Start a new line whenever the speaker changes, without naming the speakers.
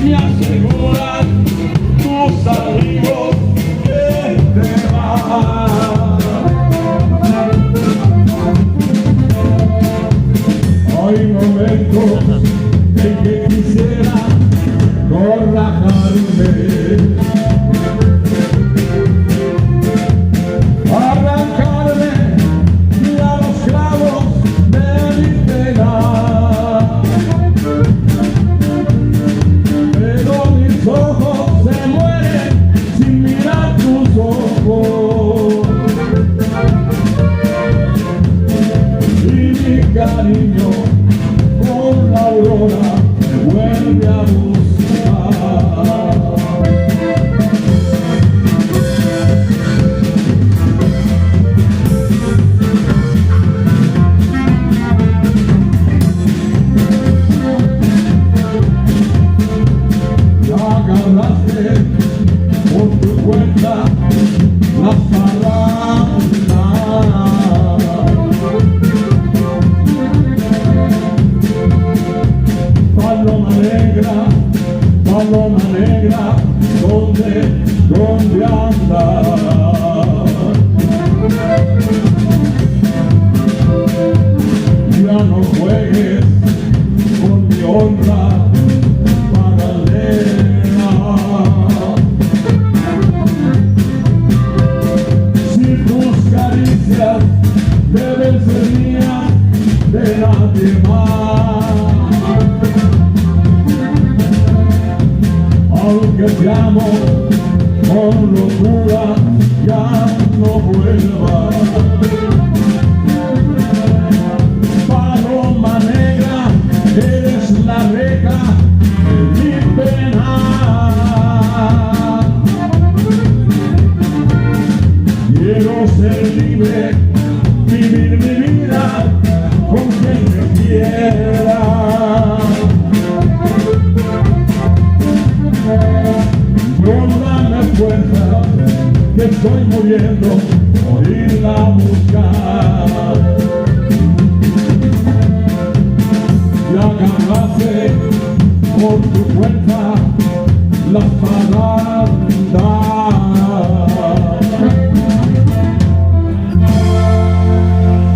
me aseguran tus amigos que te van. Hay momentos en que quisiera corajarme, arrancarme a los clavos de mi pena, pero mis ojos se mueren sin mirar tus ojos, y mi cariño con la aurora me vuelve a buscar. Agarraste por tu cuenta las palabras, paloma negra, ¿dónde andas? Ya no juegues con mi honra paralela. Si tus caricias deben ser mías, de nadie más. Aunque te amo con locura, ya no vuelvas. Paloma negra, eres la reja de mi pena. Quiero ser libre, vivir mi vida con quien me quiera. Dame fuerza, que estoy muriendo por irla a buscar. Y agarraste por tu fuerza las palabras.